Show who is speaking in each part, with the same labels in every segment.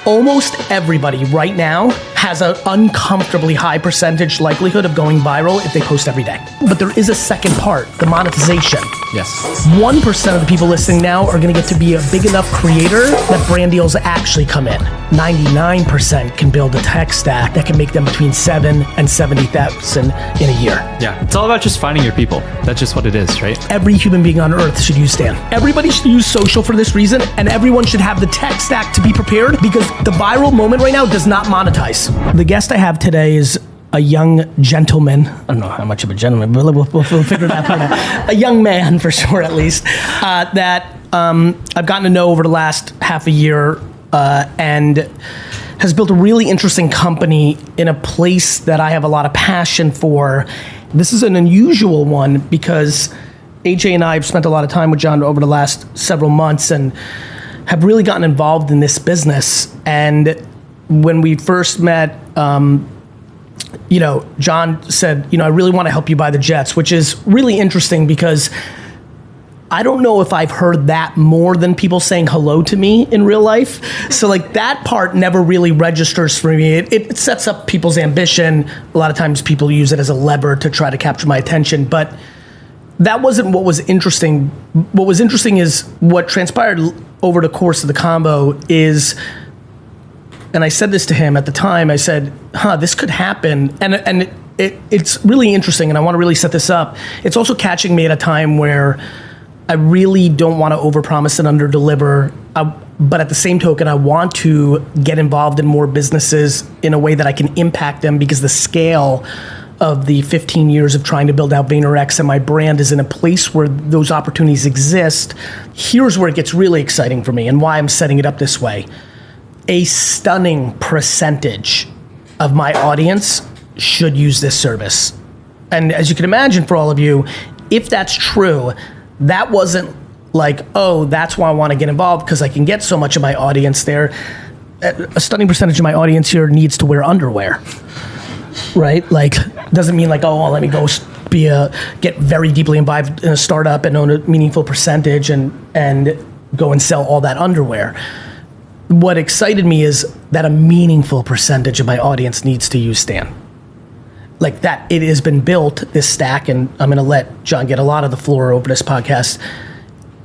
Speaker 1: almost everybody right now has an uncomfortably high percentage likelihood of going viral if they post every day. But there is a second part, the monetization.
Speaker 2: Yes.
Speaker 1: 1% of the people listening now are gonna get to be a big enough creator that brand deals actually come in. 99% can build a tech stack that can make them between 7 and 70,000 in a year.
Speaker 2: Yeah, it's all about just finding your people. That's just what it is, right?
Speaker 1: Every human being on earth should use Stan. Everybody should use social for this reason, and everyone should have the tech stack to be prepared, because the viral moment right now does not monetize. The guest I have today is a young gentleman. I don't know how much of a gentleman, but we'll figure that part out. A young man, for sure, at least, that I've gotten to know over the last half a year, and has built a really interesting company in a place that I have a lot of passion for. This is an unusual one because AJ and I have spent a lot of time with John over the last several months and have really gotten involved in this business. And when we first met, John said, I really want to help you buy the Jets, which is really interesting because I don't know if I've heard that more than people saying hello to me in real life. So like that part never really registers for me. It sets up people's ambition. A lot of times people use it as a lever to try to capture my attention, but that wasn't what was interesting. What was interesting is what transpired over the course of the combo is, and I said this to him at the time, I said, this could happen. And it's really interesting, and I want to really set this up. It's also catching me at a time where I really don't want to overpromise and underdeliver, but at the same token, I want to get involved in more businesses in a way that I can impact them, because the scale of the 15 years of trying to build out VaynerX and my brand is in a place where those opportunities exist. Here's where it gets really exciting for me and why I'm setting it up this way. A stunning percentage of my audience should use this service. And as you can imagine, for all of you, if that's true, that wasn't like, oh, that's why I want to get involved because I can get so much of my audience there. A stunning percentage of my audience here needs to wear underwear, right? Like, doesn't mean like, oh, well, let me go get very deeply involved in a startup and own a meaningful percentage and go and sell all that underwear. What excited me is that a meaningful percentage of my audience needs to use Stan. Like that, it has been built, this stack, and I'm gonna let John get a lot of the floor over this podcast,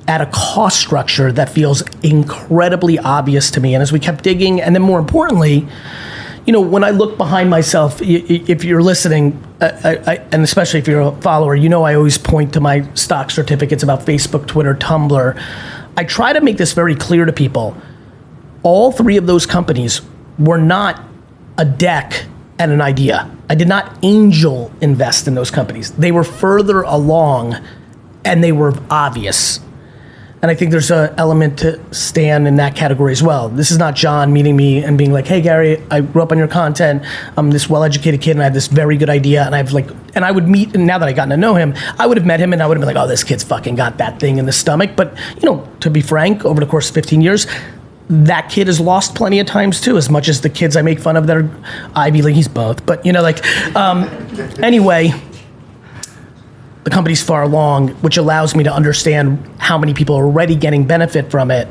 Speaker 1: at a cost structure that feels incredibly obvious to me. And as we kept digging, and then more importantly, when I look behind myself, if you're listening, and especially if you're a follower, I always point to my stock certificates about Facebook, Twitter, Tumblr. I try to make this very clear to people. All three of those companies were not a deck and an idea. I did not angel invest in those companies. They were further along and they were obvious. And I think there's an element to Stan in that category as well. This is not John meeting me and being like, hey Gary, I grew up on your content. I'm this well-educated kid and I have this very good idea. And I would meet, and now that I've gotten to know him, I would have met him and I would have been like, oh, this kid's fucking got that thing in the stomach. But to be frank, over the course of 15 years, that kid has lost plenty of times too, as much as the kids I make fun of that are Ivy League, he's both. But anyway, the company's far along, which allows me to understand how many people are already getting benefit from it.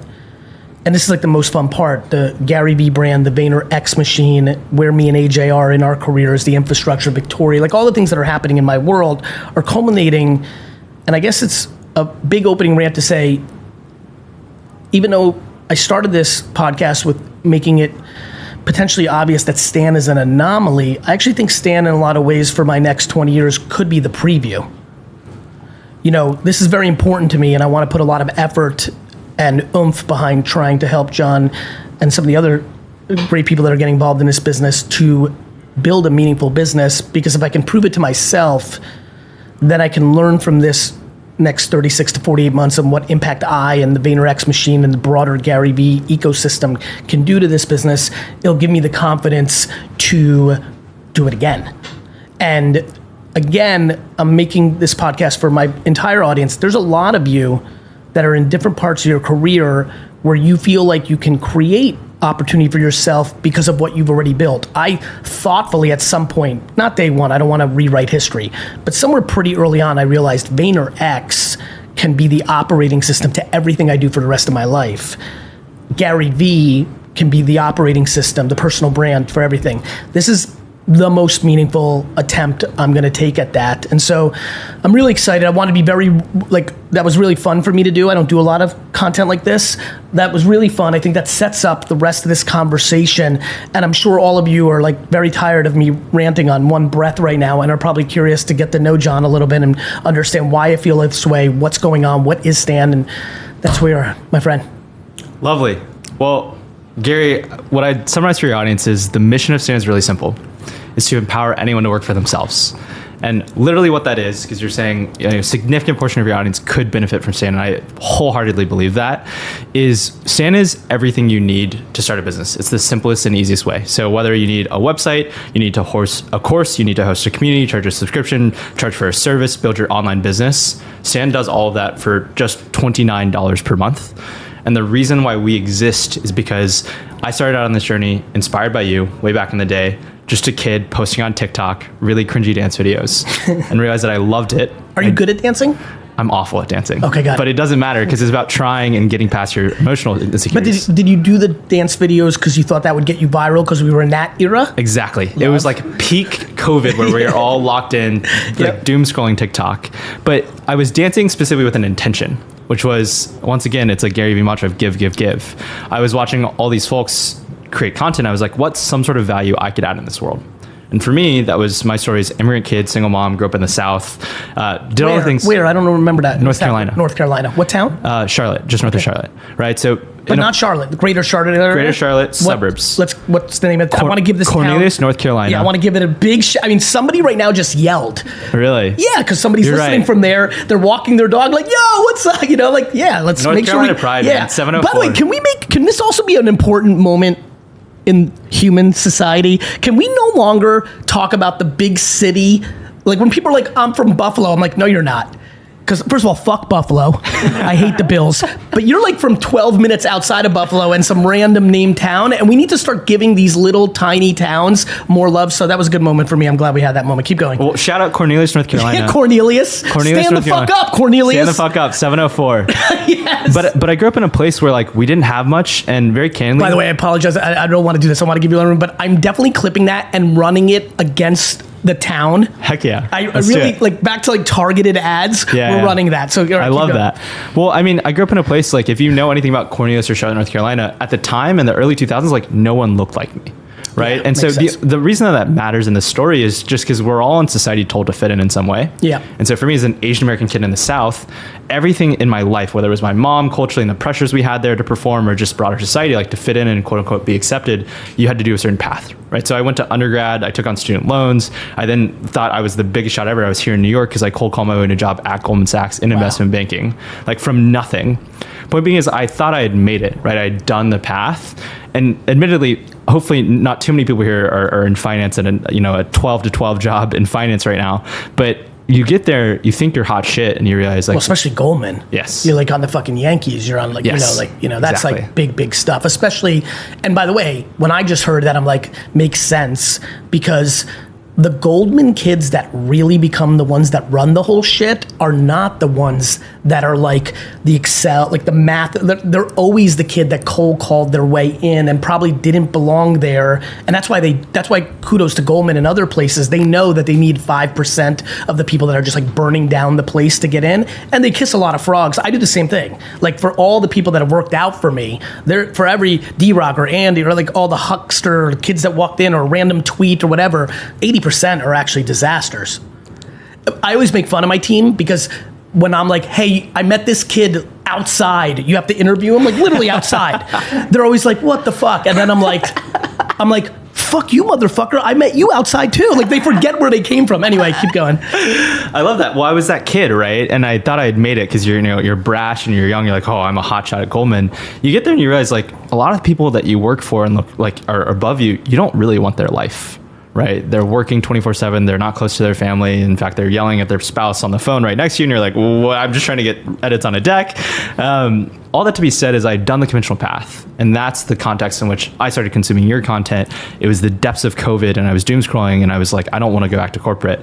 Speaker 1: And this is like the most fun part, the Gary Vee brand, the VaynerX machine, where me and AJ are in our careers, the infrastructure, Victoria, like all the things that are happening in my world are culminating. And I guess it's a big opening rant to say, even though I started this podcast with making it potentially obvious that Stan is an anomaly, I actually think Stan in a lot of ways for my next 20 years could be the preview. This is very important to me and I want to put a lot of effort and oomph behind trying to help John and some of the other great people that are getting involved in this business to build a meaningful business, because if I can prove it to myself, then I can learn from this next 36 to 48 months on what impact I and the VaynerX machine and the broader Gary Vee ecosystem can do to this business. It'll give me the confidence to do it again. And again, I'm making this podcast for my entire audience. There's a lot of you that are in different parts of your career where you feel like you can create opportunity for yourself because of what you've already built. I thoughtfully at some point, not day one, I don't want to rewrite history, but somewhere pretty early on, I realized VaynerX can be the operating system to everything I do for the rest of my life. Gary Vee can be the operating system, the personal brand for everything. This is the most meaningful attempt I'm going to take at that. And so I'm really excited. I want to be that was really fun for me to do. I don't do a lot of content like this. That was really fun. I think that sets up the rest of this conversation. And I'm sure all of you are very tired of me ranting on one breath right now and are probably curious to get to know John a little bit and understand why I feel this way, what's going on, what is Stan, and that's where you are, my friend.
Speaker 2: Lovely. Well, Gary, what I'd summarize for your audience is the mission of Stan is really simple. Is to empower anyone to work for themselves. And literally what that is, because you're saying a significant portion of your audience could benefit from Stan, and I wholeheartedly believe that, is Stan is everything you need to start a business. It's the simplest and easiest way. So whether you need a website, you need to host a course, you need to host a community, charge a subscription, charge for a service, build your online business, Stan does all of that for just $29 per month. And the reason why we exist is because I started out on this journey inspired by you way back in the day, just a kid posting on TikTok, really cringy dance videos, and realized that I loved it.
Speaker 1: Are you good at dancing?
Speaker 2: I'm awful at dancing.
Speaker 1: Okay, got it.
Speaker 2: But it doesn't matter because it's about trying and getting past your emotional insecurities.
Speaker 1: But did you do the dance videos because you thought that would get you viral because we were in that era?
Speaker 2: Exactly. It was like peak COVID where we were all locked in, doom scrolling TikTok. But I was dancing specifically with an intention, which was, once again, it's a Gary Vee mantra of give, give, give. I was watching all these folks create content. I was like, what's some sort of value I could add in this world? And for me, that was my story is immigrant kid, single mom, grew up in the South, did all the things.
Speaker 1: Where? I don't remember that.
Speaker 2: North Carolina.
Speaker 1: North Carolina. What town?
Speaker 2: Charlotte, just north of Charlotte, right? So,
Speaker 1: but not Charlotte, the Greater Charlotte area?
Speaker 2: Greater Charlotte suburbs.
Speaker 1: What's the name of it? I want to give this
Speaker 2: Cornelius,
Speaker 1: town,
Speaker 2: North Carolina.
Speaker 1: Yeah, I want to give it a big somebody right now just yelled.
Speaker 2: Really?
Speaker 1: Yeah, because somebody's listening from there. They're walking their dog like, yo, what's up? Let's
Speaker 2: North
Speaker 1: make
Speaker 2: Carolina
Speaker 1: sure
Speaker 2: Pride, man, 704.
Speaker 1: By the way, can this also be an important moment in human society? Can we no longer talk about the big city? Like when people are like, I'm from Buffalo, I'm like, no, you're not. Because first of all, fuck Buffalo. I hate the Bills. But you're like from 12 minutes outside of Buffalo in some random named town. And we need to start giving these little tiny towns more love. So that was a good moment for me. I'm glad we had that moment. Keep going.
Speaker 2: Well, shout out Cornelius, North Carolina.
Speaker 1: Yeah, Cornelius. Stand the fuck up, Cornelius.
Speaker 2: Stand the fuck up, 704.
Speaker 1: Yes.
Speaker 2: But I grew up in a place where we didn't have much, and very candidly.
Speaker 1: By the way, I apologize. I don't want to do this. I want to give you a little room, but I'm definitely clipping that and running it against the town.
Speaker 2: Heck yeah.
Speaker 1: I really back to targeted ads.
Speaker 2: Yeah,
Speaker 1: we're running that. So
Speaker 2: I love that. Well, I mean, I grew up in a place if you know anything about Cornelius or Charlotte, North Carolina, at the time in the early 2000s, no one looked like me. Right.
Speaker 1: Yeah,
Speaker 2: and so the reason that matters in the story is just because we're all in society told to fit in some way.
Speaker 1: Yeah.
Speaker 2: And so for me as an Asian American kid in the South, everything in my life, whether it was my mom culturally and the pressures we had there to perform or just broader society, to fit in and quote unquote be accepted, you had to do a certain path. Right. So I went to undergrad. I took on student loans. I then thought I was the biggest shot ever. I was here in New York because I cold called my way into a job at Goldman Sachs in investment banking, from nothing. Point being is I thought I had made it, right? I had done the path. And admittedly, hopefully not too many people here are in finance and a 12 to 12 job in finance right now. But you get there, you think you're hot shit, and you realize well,
Speaker 1: especially Goldman.
Speaker 2: Yes.
Speaker 1: You're on the fucking Yankees. You're on
Speaker 2: yes.
Speaker 1: That's
Speaker 2: exactly.
Speaker 1: Big stuff. Especially, and by the way, when I just heard that, I'm makes sense because the Goldman kids that really become the ones that run the whole shit are not the ones that are the Excel, the math. They're always the kid that cold called their way in and probably didn't belong there. And that's why kudos to Goldman and other places. They know that they need 5% of the people that are just burning down the place to get in. And they kiss a lot of frogs. I do the same thing. For all the people that have worked out for me, for every D-Rock or Andy or all the huckster kids that walked in or a random tweet or whatever, 80% are actually disasters. I always make fun of my team because when I'm hey, I met this kid outside, you have to interview him, literally outside. They're always what the fuck? And then I'm like, fuck you, motherfucker. I met you outside too. They forget where they came from. Anyway, keep going.
Speaker 2: I love that. Well, I was that kid, right? And I thought I had made it because you're brash and you're young. You're oh, I'm a hotshot at Goldman. You get there and you realize a lot of the people that you work for and look are above you, you don't really want their life. Right? They're working 24/7. They're not close to their family. In fact, they're yelling at their spouse on the phone right next to you. And you're well, I'm just trying to get edits on a deck. all that to be said is I'd done the conventional path, and that's the context in which I started consuming your content. It was the depths of COVID, and I was doom scrolling, and I was like, I don't want to go back to corporate.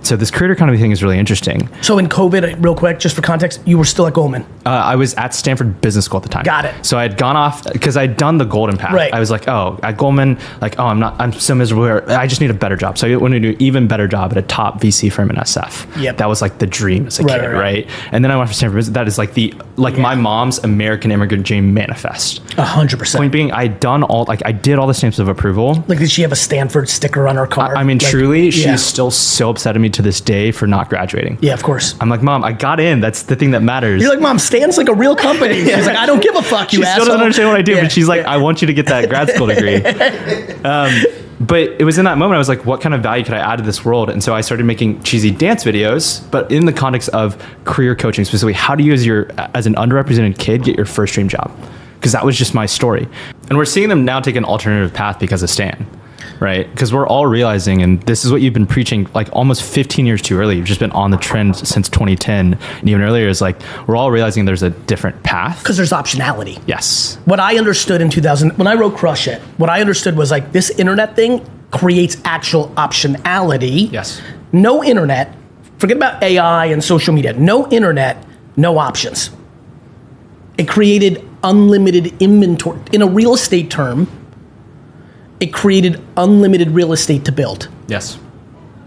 Speaker 2: So this creator economy thing is really interesting.
Speaker 1: So in COVID, real quick, just for context, you were still at Goldman.
Speaker 2: I was at Stanford Business School at the time.
Speaker 1: Got it.
Speaker 2: So I had gone off because I'd done the golden path.
Speaker 1: Right.
Speaker 2: I was like, oh, at Goldman, like, oh, I'm so miserable here. I just need a better job. So I wanted to do an even better job at a top VC firm in SF.
Speaker 1: Yep.
Speaker 2: That was like the dream as a kid, right? And then I went for Stanford Business. That is like my mom's American immigrant dream manifest.
Speaker 1: 100%.
Speaker 2: Point being, I did all the stamps of approval.
Speaker 1: Like, did she have a Stanford sticker on her car?
Speaker 2: I mean,
Speaker 1: like,
Speaker 2: truly, she's still so upset at me to this day for not graduating.
Speaker 1: Yeah, of course.
Speaker 2: I'm like, Mom, I got in. That's the thing that matters.
Speaker 1: You're like, Mom, Stan's like a real company. She's like, I don't give a fuck, you
Speaker 2: she
Speaker 1: asshole.
Speaker 2: still doesn't understand what I do, but she's like, I want you to get that grad school degree. But it was in that moment I was like, what kind of value could I add to this world? And so I started making cheesy dance videos, but in the context of career coaching, specifically, how do you as an underrepresented kid get your first dream job? Because that was just my story. And we're seeing them now take an alternative path because of Stan. Right? Because we're all realizing, and this is what you've been preaching like almost 15 years too early. You've just been on the trend since 2010. And even earlier is like, we're all realizing there's a different path.
Speaker 1: Because there's optionality.
Speaker 2: Yes.
Speaker 1: What I understood in 2000, when I wrote Crush It, what I understood was like this internet thing creates actual optionality.
Speaker 2: Yes.
Speaker 1: No internet, forget about AI and social media, no internet, no options. It created unlimited inventory. In a real estate term, it created unlimited real estate to build.
Speaker 2: Yes.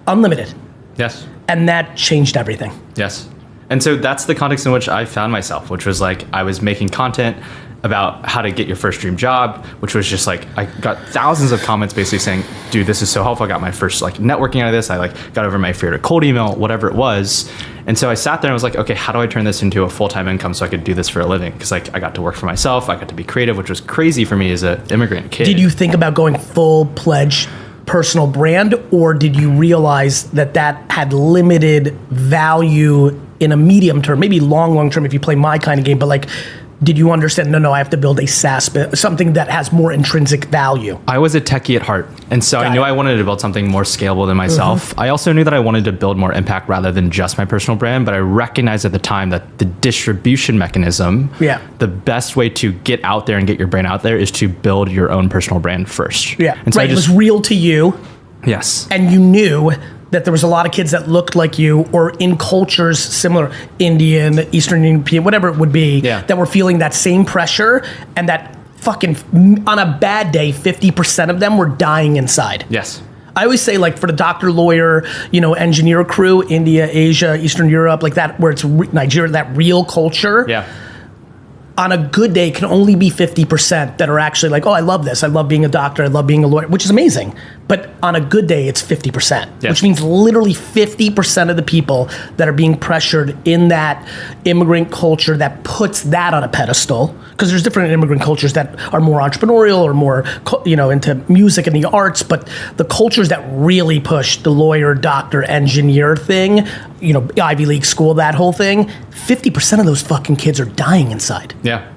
Speaker 1: Unlimited.
Speaker 2: Yes.
Speaker 1: And that changed everything.
Speaker 2: Yes. And so that's the context in which I found myself, which was like, I was making content about how to get your first dream job, which was just like, I got thousands of comments basically saying, dude, this is so helpful. I got my first like networking out of this. I like got over my fear to cold email, whatever it was. And so I sat there and was like, okay, how do I turn this into a full-time income so I could do this for a living? Because like I got to work for myself. I got to be creative, which was crazy for me as an immigrant kid.
Speaker 1: Did you think about going full-pledged personal brand, or did you realize that that had limited value in a medium term, maybe long term if you play my kind of game, but like, did you understand, no, I have to build a SaaS, something that has more intrinsic value?
Speaker 2: I was a techie at heart. And so I knew I wanted to build something more scalable than myself. I also knew that I wanted to build more impact rather than just my personal brand. But I recognized at the time that the distribution mechanism, the best way to get out there and get your brand out there is to build your own personal brand first.
Speaker 1: Yeah,
Speaker 2: and so
Speaker 1: it was real to you.
Speaker 2: Yes.
Speaker 1: And you knew that there was a lot of kids that looked like you or in cultures similar, Indian, Eastern European, whatever it would be, that were feeling that same pressure, and that fucking, on a bad day, 50% of them were dying inside.
Speaker 2: Yes.
Speaker 1: I always say, like, for the doctor, lawyer, engineer crew, India, Asia, Eastern Europe, like that, where it's Nigeria, that real culture.
Speaker 2: Yeah.
Speaker 1: On a good day, can only be 50% that are actually like, oh, I love this. I love being a doctor. I love being a lawyer, which is amazing. But on a good day, it's 50%, which means literally 50% of the people that are being pressured in that immigrant culture that puts that on a pedestal. Because there's different immigrant cultures that are more entrepreneurial or more, into music and the arts. But the cultures that really push the lawyer, doctor, engineer thing, Ivy League school, that whole thing, 50% of those fucking kids are dying inside.
Speaker 2: Yeah.